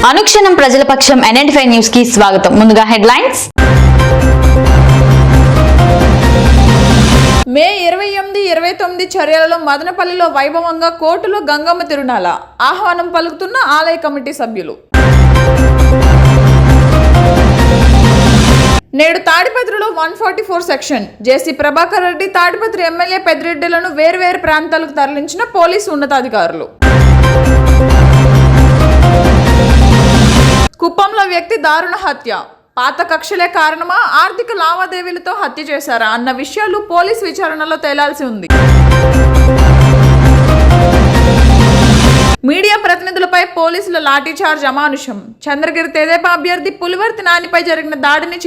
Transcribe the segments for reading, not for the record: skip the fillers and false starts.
అనుక్షణం ప్రజల పక్షం NN5 news కి స్వాగతం. ముందుగా హెడ్లైన్స్. మే 28, 29 చర్యలలో మదనపల్లిలో వైభవంగా కోర్టులో గంగమ్మ తిరునాళ ఆహ్వానం పలుకుతున్న ఆలయ కమిటీ సభ్యులు. నేడు తాడిపత్రిలో 144 సెక్షన్ జేసీ ప్రభాకర్ రెడ్డి, తాడిపత్రి ఎమ్మెల్యే పెద్దిరెడ్డిలను వేర్వేరు ప్రాంతాలకు తరలించిన పోలీసు ఉన్నతాధికారులు. కుప్పంలో వ్యక్తి దారుణ హత్య. పాత కక్షలే కారణమా, ఆర్థిక లావాదేవీలతో హత్య చేశారా అన్న విషయాలు పోలీస్ విచారణలో తేలాల్సి ఉంది. మీడియా ప్రతినిధులపై పోలీసుల లాఠీచార్జ్ అమానుషం. చంద్రగిరి తెదేపా అభ్యర్థి పులివర్తి నానిపై జరిగిన దాడిని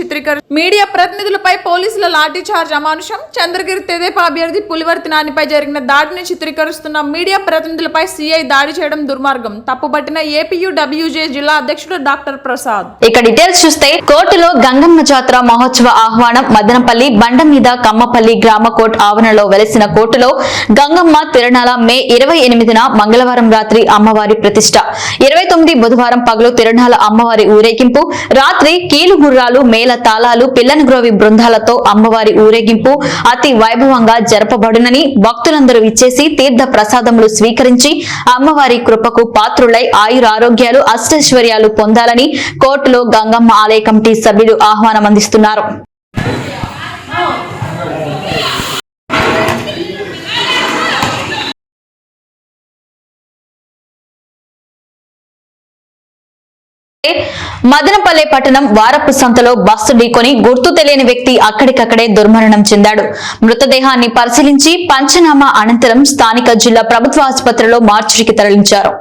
మీడియా ప్రతినిధులపై పోలీసుల లాఠీచార్జ్ అమానుషం. చంద్రగిరి తెదేపా అభ్యర్థి పులివర్తి నానిపై జరిగిన దాడిని చిత్రీకరిస్తున్న మీడియా ప్రతినిధులపై సిఐ దాడి చేయడం దుర్మార్గం. తప్పుపట్టిన APUWJ జిల్లా అధ్యక్షుడు డాక్టర్ ప్రసాద్. ఇక డీటెయిల్స్ చూస్తే, కోర్టులో గంగమ్మ జాతర మహోత్సవ ఆహ్వానం. మదనపల్లి బండ మీద కమ్మపల్లి గ్రామ కోర్టు ఆవరణలో వెలిసిన కోర్టులో గంగమ్మ తిరునాళ మే 28న మంగళవారం రాత్రి అమ్మవారి ప్రతిష్ట, 29 బుధవారం పగలు తిరునాళ అమ్మవారి ఊరేగింపు, రాత్రి కీలు గుర్రాలు, మేళ తాళాలు, పిల్లనగ్రోవి బృందాలతో అమ్మవారి ఊరేగింపు అతి వైభవంగా జరపబడునని, భక్తులందరూ ఇచ్చేసి తీర్థ ప్రసాదములు స్వీకరించి అమ్మవారి కృపకు పాత్రులై ఆయురారోగ్యాలు అష్టైశ్వర్యాలు పొందాలని కోర్టులో గంగమ్మ ఆలయ కమిటీ సభ్యులు ఆహ్వానం అందిస్తున్నారు. మదనపల్లె పట్టణం వారపు సంతలో బస్సు ఢీకొని గుర్తు తెలియని వ్యక్తి అక్కడికక్కడే దుర్మరణం చెందాడు. మృతదేహాన్ని పరిశీలించి పంచనామా అనంతరం స్థానిక జిల్లా ప్రభుత్వ ఆసుపత్రిలో మార్చురికి తరలించారు.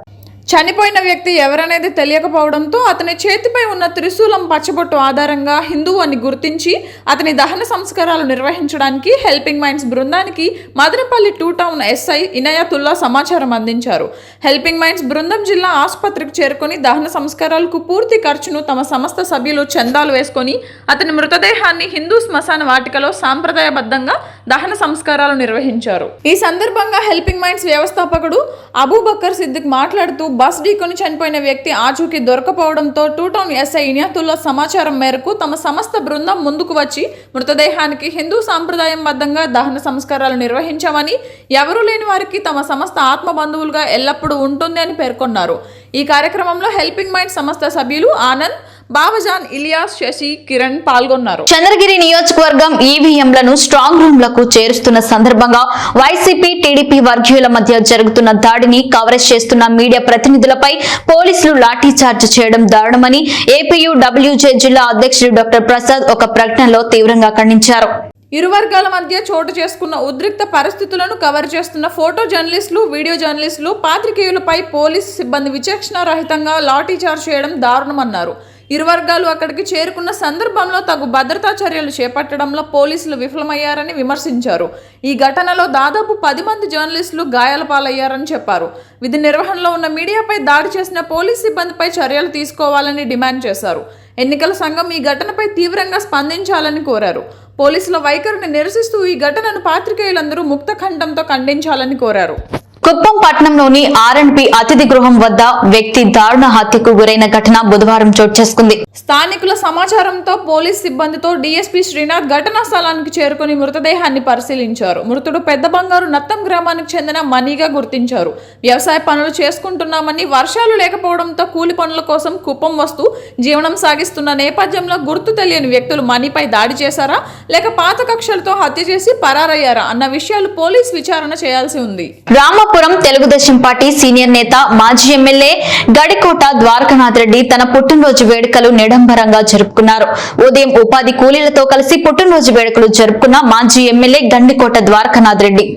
చనిపోయిన వ్యక్తి ఎవరనేది తెలియకపోవడంతో అతని చేతిపై ఉన్న త్రిశూలం పచ్చబొట్టు ఆధారంగా హిందువు అని గుర్తించి అతని దహన సంస్కారాలు నిర్వహించడానికి హెల్పింగ్ మైండ్స్ బృందానికి మదనపల్లి 2 టౌన్ SI ఇనాయతుల్లా సమాచారం అందించారు. హెల్పింగ్ మైండ్స్ బృందం జిల్లా ఆసుపత్రికి చేరుకుని దహన సంస్కారాలకు పూర్తి ఖర్చును తమ సంస్థ సభ్యులు చందాలు వేసుకుని అతని మృతదేహాన్ని హిందూ శ్మశాన వాటికలో సాంప్రదాయబద్ధంగా దహన సంస్కారాలు నిర్వహించారు. ఈ సందర్భంగా హెల్పింగ్ మైండ్స్ వ్యవస్థాపకుడు అబూబకర్ సిద్దిక్ మాట్లాడుతూ, బస్ ఢీకొని చనిపోయిన వ్యక్తి ఆచూకీ దొరకపోవడంతో 2 టౌన్ SI ఇనియాతుల్లా సమాచారం మేరకు తమ సంస్థ బృందం ముందుకు వచ్చి మృతదేహానికి హిందూ సాంప్రదాయం బద్ధంగా దహన సంస్కారాలు నిర్వహించామని, ఎవరూ లేని వారికి తమ సంస్థ ఆత్మ బంధువులుగా ఎల్లప్పుడూ ఉంటుంది అని పేర్కొన్నారు. ఈ కార్యక్రమంలో హెల్పింగ్ మైండ్ సంస్థ సభ్యులు ఆనంద్, బాబజాన్, ఇలియాస్, శశి, కిరణ్ పాల్గొన్నారు. చంద్రగిరి నియోజకవర్గం EVMలను స్ట్రాంగ్ రూమ్లకు చేరుస్తున్న సందర్భంగా వైసీపీ టీడీపీ వర్గీయుల మధ్య జరుగుతున్న దాడిని కవరేజ్ చేస్తున్న మీడియా ప్రతినిధులపై పోలీసులు లాఠీచార్జ్ చేయడం దారుణమని APUWJ జిల్లా అధ్యక్షుడు డాక్టర్ ప్రసాద్ ఒక ప్రకటనలో తీవ్రంగా ఖండించారు. ఇరు వర్గాల మధ్య చోటు చేసుకున్న ఉద్రిక్త పరిస్థితులను కవర్ చేస్తున్న ఫోటో జర్నలిస్టులు, వీడియో జర్నలిస్టులు, పాత్రికేయులపై పోలీసు సిబ్బంది విచక్షణారహితంగా లాఠీచార్జ్ చేయడం దారుణమన్నారు. ఇరు వర్గాలు అక్కడికి చేరుకున్న సందర్భంలో తగు భద్రతా చర్యలు చేపట్టడంలో పోలీసులు విఫలమయ్యారని విమర్శించారు. ఈ ఘటనలో దాదాపు 10 మంది జర్నలిస్టులు గాయాల పాలయ్యారని చెప్పారు. విధి నిర్వహణలో ఉన్న మీడియాపై దాడి చేసిన పోలీసు సిబ్బందిపై చర్యలు తీసుకోవాలని డిమాండ్ చేశారు. ఎన్నికల సంఘం ఈ ఘటనపై తీవ్రంగా స్పందించాలని కోరారు. పోలీసుల వైఖరిని నిరసిస్తూ ఈ ఘటనను పాత్రికేయులందరూ ముక్త ఖండంతో ఖండించాలని కోరారు. కుప్పం పట్టణంలోని R&P అతిథి గృహం వద్ద వ్యక్తి దారుణ హత్యకు గురైన ఘటన బుధవారం చోటు చేసుకుంది. స్థానికుల సమాచారంతో పోలీస్ సిబ్బందితో DSP శ్రీనాథ్ ఘటనా స్థలానికి చేరుకుని మృతదేహాన్ని పరిశీలించారు. మృతుడు పెద్ద బంగారు నత్తం గ్రామానికి చెందిన మనీగా గుర్తించారు. వ్యవసాయ పనులు చేసుకుంటున్నామని, వర్షాలు లేకపోవడంతో కూలి పనుల కోసం కుప్పం వస్తూ జీవనం సాగిస్తున్న నేపథ్యంలో గుర్తు తెలియని వ్యక్తులు మనీపై దాడి చేశారా లేక పాత కక్షలతో హత్య చేసి పరారయ్యారా అన్న విషయాలు పోలీస్ విచారణ చేయాల్సి ఉంది. రామాపురం తెలుగుదేశం పార్టీ సీనియర్ నేత, మాజీ ఎమ్మెల్యే గడికోట ద్వారకానాథ్ రెడ్డి తన పుట్టినరోజు వేడుకలు నిడంబరంగా జరుపుకున్నారు. ఉదయం ఉపాధి కూలీలతో కలిసి పుట్టినరోజు వేడుకలు జరుపుకున్న మాజీ ఎమ్మెల్యే గండికోట ద్వారకానాథ్ రెడ్డి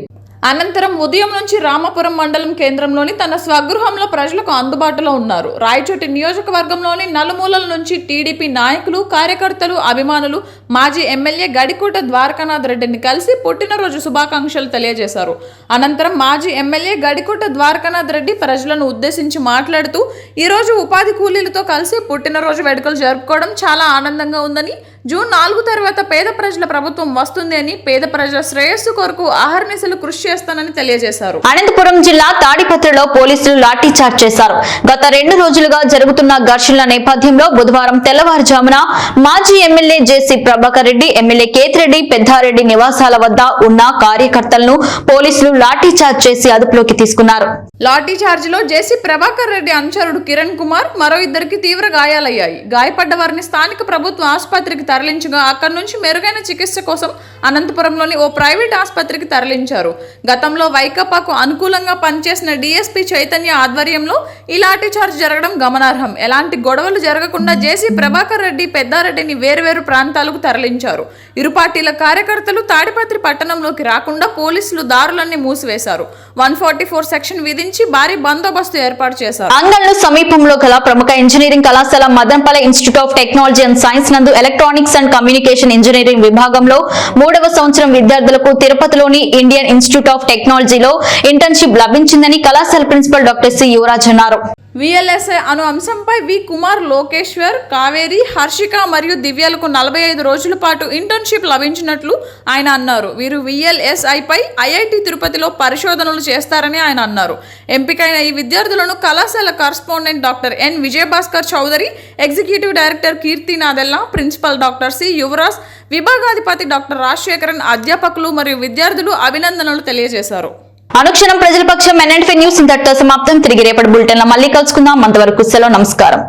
అనంతరం ఉదయం నుంచి రామాపురం మండలం కేంద్రంలోని తన స్వగృహంలో ప్రజలకు అందుబాటులో ఉన్నారు. రాయచోటి నియోజకవర్గంలోని నలుమూలల నుంచి టీడీపీ నాయకులు, కార్యకర్తలు, అభిమానులు మాజీ ఎమ్మెల్యే గడికోట ద్వారకానాథ్ రెడ్డిని కలిసి పుట్టినరోజు శుభాకాంక్షలు తెలియజేశారు. అనంతరం మాజీ ఎమ్మెల్యే గడికోట ద్వారకానాథ్ రెడ్డి ప్రజలను ఉద్దేశించి మాట్లాడుతూ, ఈ రోజు ఉపాధి కూలీలతో కలిసి పుట్టినరోజు వేడుకలు జరుపుకోవడం చాలా ఆనందంగా ఉందని, జూన్ 4 తర్వాత పేద ప్రజల ప్రభుత్వం వస్తుంది అని, పేద ప్రజల శ్రేయస్సు కొరకు అహర్నిశలు కృషి చేస్తానని తెలియజేశారు. అనంతపురం జిల్లా తాడిపత్రిలో పోలీసులు లాఠీ చార్జ్ చేశారు. గత 2 రోజులుగా జరుగుతున్న ఘర్షణల నేపథ్యంలో బుధవారం తెల్లవారుజామున మాజీ ఎమ్మెల్యే జేసీ ప్రభాకర్ రెడ్డి, ఎమ్మెల్యే కేతిరెడ్డి పెద్దారెడ్డి నివాసాల వద్ద ఉన్న కార్యకర్తలను పోలీసులు లాఠీ చార్జ్ చేసి అదుపులోకి తీసుకున్నారు. లాఠీ చార్జ్ లో జేసీ ప్రభాకర్ రెడ్డి అనుచరుడు కిరణ్ కుమార్, మరో ఇద్దరికి తీవ్ర గాయాలయ్యాయి. గాయపడ్డ వారిని స్థానిక ప్రభుత్వ ఆసుపత్రికి తరలించగా అక్కడి నుంచి మెరుగైన చికిత్స కోసం అనంతపురంలోని ఓ ప్రైవేట్ ఆసుపత్రికి తరలించారు. గతంలో వైకాపాకు అనుకూలంగా పనిచేసిన డీఎస్పీ చైతన్య ఆధ్వర్యంలో ఈ లాఠీ చార్జ్ జరగడం గమనార్హం. ఎలాంటి గొడవలు జరగకుండా జేసీ ప్రభాకర్ రెడ్డి, పెద్దారెడ్డిని వేర్వేరు ప్రాంతాలకు తరలించారు. ఇరు పార్టీల కార్యకర్తలు తాడిపత్రి పట్టణంలోకి రాకుండా పోలీసులు దారులన్నీ మూసివేశారు. 144 సెక్షన్ విధించి భారీ బందోబస్తు ఏర్పాటు చేశారు. అంగన్లు సమీపంలో గల ప్రముఖ ఇంజనీరింగ్ కళాశాల Madanapalle institute of technology and science నందు ఎలక్ట్రానిక్స్ అండ్ కమ్యూనికేషన్ ఇంజనీరింగ్ విభాగంలో 3వ సంవత్సరం విద్యార్థులకు తిరుపతిలోని ఇండియన్ ఇన్స్టిట్యూట్ ఆఫ్ టెక్నాలజీలో ఇంటర్న్షిప్ లభించిందని కళాశాల ప్రిన్సిపల్ డాక్టర్ సి యువరాజ్ అన్నారు. విఎల్ఎస్ఐ అను అంశంపై వి కుమార్, లోకేశ్వర్, కావేరి, హర్షిక మరియు దివ్యలకు 45 రోజుల పాటు ఇంటర్న్షిప్ లభించినట్లు ఆయన అన్నారు. వీరు విఎల్ఎస్ఐపై ఐఐటి తిరుపతిలో పరిశోధనలు చేస్తారని ఆయన అన్నారు. ఎంపికైన ఈ విద్యార్థులను కళాశాల correspondent doctor N Vijayabhaskar Chowdary, executive director Keerthi Nadella, principal doctor C Yuvaraj, విభాగాధిపతి డాక్టర్ రాజశేఖరన్, అధ్యాపకులు మరియు విద్యార్థులు అభినందనలు తెలియజేశారు. అనుక్షణం ప్రజల పక్షం NNTV న్యూస్ ఇంతటితో సమాప్తం. తిరిగి రేపటి బులెటిన్లో మళ్ళీ కలుసుకుందాం. అంతవరకు సెలవు, నమస్కారం.